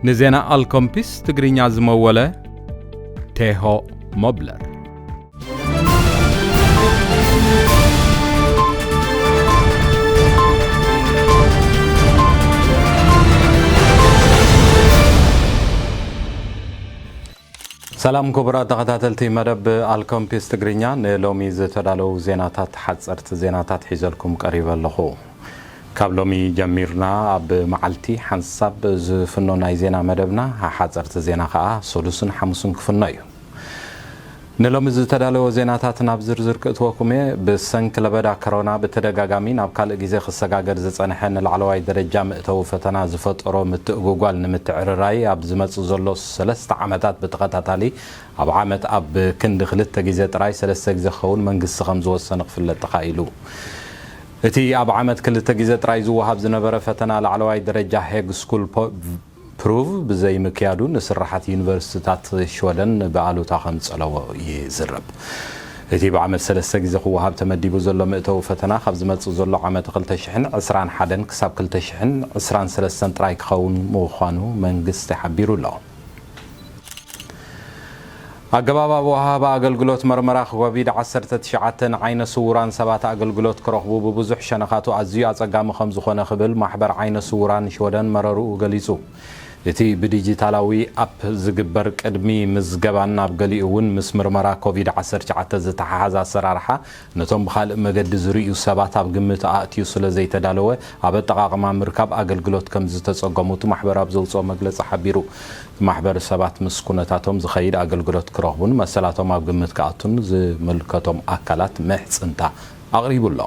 ንዜና alkompis Tigrinja ዝመወለ ቴሆ ሞብለር ሰላም ክቡራት ተኸታተልቲ መደብ alkompis Tigrinja ንሎሚ ዝተዳለው ዜናታት ሓጸርቲ ዜናታት ሒዘልኩም ቀሪበለኹ ካብ ሎሚ ጀሚርና ኣብ መዓልቲ ሓንሳብ ዝፍኖ ናይ ዜና መደብና ሓጸርቲ ዜና ከዓ ሰሉስን ሓሙስን ክፍኖ እዩ ንሎሚ ዝተዳለው ዜናታት ናብ ዝርዝር ክትወኩሜ ብሰንኪ ለበዳ ኮሮና በተደጋጋሚ ናብ ካልእ ግዜ ክሰጋገድ ዝጸንሐ ንላዕለዋይ ደረጃ ምእተው ፈተና ዝፈጠሮ ምትእጉጓል ንምትዕርራይ ኣብ ዝመጽእ ዘሎ 3 ዓመታት በተኸታታሊ ኣብ ዓመት ኣብ ክንዲ 2 ግዜ ጥራይ 3 ግዜ ኸውን መንግስቲ ከም ዝወሰነ ክፍለጥ ተኻኢሉ እቲ ኣብ ዓመት 2 ግዜ ጥራይ ዝወሃብ ዝነበረ ፈተና ላዕለዋይ ደረጃ ሄግ ስኩል ፕሩቭ ብዘይ ምክያዱ ንስራሓት ዩኒቨርሲቲታት ሽወደን በኣሉታ ከም ጸለወ ይዝረብ እቲ ብዓመት 3 ግዜ ክወሃብ ተመዲቡ ዘሎ ምእተው ፈተና ካብ ዝመጽእ ዘሎ ዓመት 2021 ክሳብ 2023 ጥራይ ክኸውን ምዃኑ መንግስቲ ሓቢሩ ኣሎ ኣገባብ ወሃባ አገልግሎት መርመራ ኮቪድ-19 ዓይነ ስውራን ሰባት አገልግሎት ክረኽቡ ብብዙሕ ሸነኻቱ ኣዝዩ ኣጸጋሚ ከም ዝኾነ ክብል ማሕበር ዓይነ ስውራን ሽወደን መረሩ ገሊጹ እቲ ብዲጂታላዊ አፕ ዝግበር ቅድሚ ምዝገባን ኣብ ገሊኡ እውን ምስ ምርመራ ኮቪድ-19 ዝተሓሓዘ ኣሰራርሓ ነቶም ብኻልእ መገዲ ዝርዩ ሰባት ኣብ ግምት ኣእትዩ ስለ ዘይተዳለወ ኣብ ኣጠቓቕማ ምርካብ አገልግሎት ከም ዝተጸገሙት ማሕበር ኣብ ዘውፅኦ መግለጺ ሓቢሩ ማሕበር ሰባት ምስ ኩነታቶም ዝኸይድ አገልግሎት ክረኽቡን መሰላቶም ኣብ ግምት ከኣቱን ዝምልከቶም ኣካላት መሕጽንታ ኣቕሪቡሎ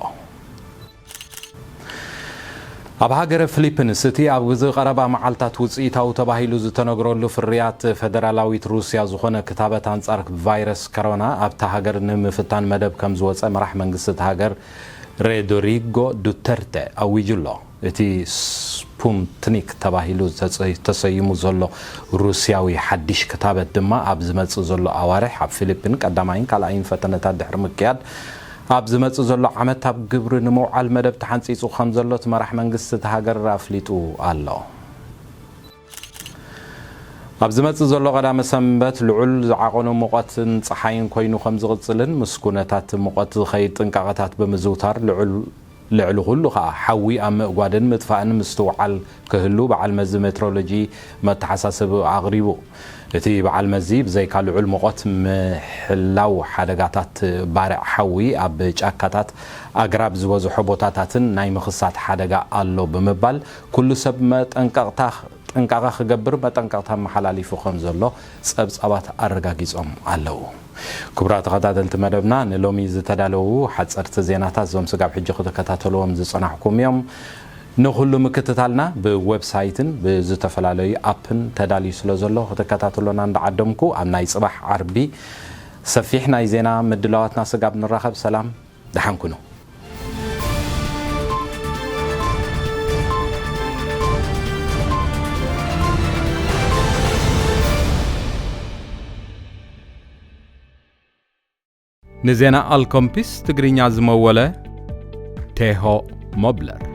ኣብ ሃገረ ፊሊፒንስ እቲ ኣብ ግዜ ቀረባ መዓልታት ውጽኢታዊ ተባሂሉ ዝተነግረሉ ፍርያት ፌደራላዊት ሩስያ ዝኾነ ክታበት አንጻር ቫይረስ ኮሮና ኣብታ ሃገር ንምፍታን መደብ ከም ዝወፀ መራሕ መንግስቲ ሃገር ሮድሪጎ ዱተርቴ ኣዊጁሎ እቲ ስፑትኒክ ተባሂሉ ተሰይሙ ዘሎ ሩስያዊ ሓድሽ ክታበት ድማ ኣብ ዝመጽእ ዘሎ ኣዋርሕ ኣብ ፊሊፒን ቀዳማይን ካልኣይን ፈተነታት ድሕሪ ምክያድ ኣብ ዝመጽእ ዘሎ ዓመት ኣብ ግብሪ ንምውዓል መደብ ተሓንጺጹ ከም ዘሎ መራሕ መንግስቲ ሃገር ኣፍሊጡ ኣሎ ኣብ ዝመጽእ ዘሎ ቀዳመ ሰንበት ልዑል ዝዓቆኑ ሙቐትን ፀሓይን ኮይኑ ከም ዝቕጽልን ምስኩነታት ሙቐት ዝኸይድ ጥንቃቐታት ብምዝውታር ልዕሉ ሁሉ ከዓ ሓዊ ኣብ ምእጓድን ምጥፋእን ምስትውዓል ክህሉ በዓል መዚ ሜትሮሎጂ መተሓሳሰብ ኣቕሪቡ እቲ በዓል መዚ ብዘይካ ልዑል ሙቐት ምሕላው ሓደጋታት ባርዕ ሓዊ ኣብ ጫካታት ኣግራብ ዝበዝሑ ቦታታትን ናይ ምኽሳት ሓደጋ ኣሎ ብምባል ኩሉ ሰብ ጥንቃቐ ክገብር መጠንቀቕታ መሓላሊፉ ከም ዘሎ ጸብጻባት ኣረጋጊጾም ኣለዉ ክቡራት ተኸታተልቲ መደብና ንሎሚ ዝተዳለዉ ሓጸርቲ ዜናታት ዞም ስጋብ ሕጂ ክትከታተልዎም ዝጸናሕኩም እዮም ንኹሉ ምክትታልና ብዌብሳይትን ብዝተፈላለዩ ኣፕን ተዳልዩ ስለ ዘሎ ክትከታተሉና እንዳዓደምኩ ኣብ ናይ ጽባሕ ዓርቢ ሰፊሕ ናይ ዜና ምድላዋትና ስጋብ ንራኸብ ሰላም ደሓንኩኑ ንዜና alkompis Tigrinja ዝመወለ ቴሆ ሞብለር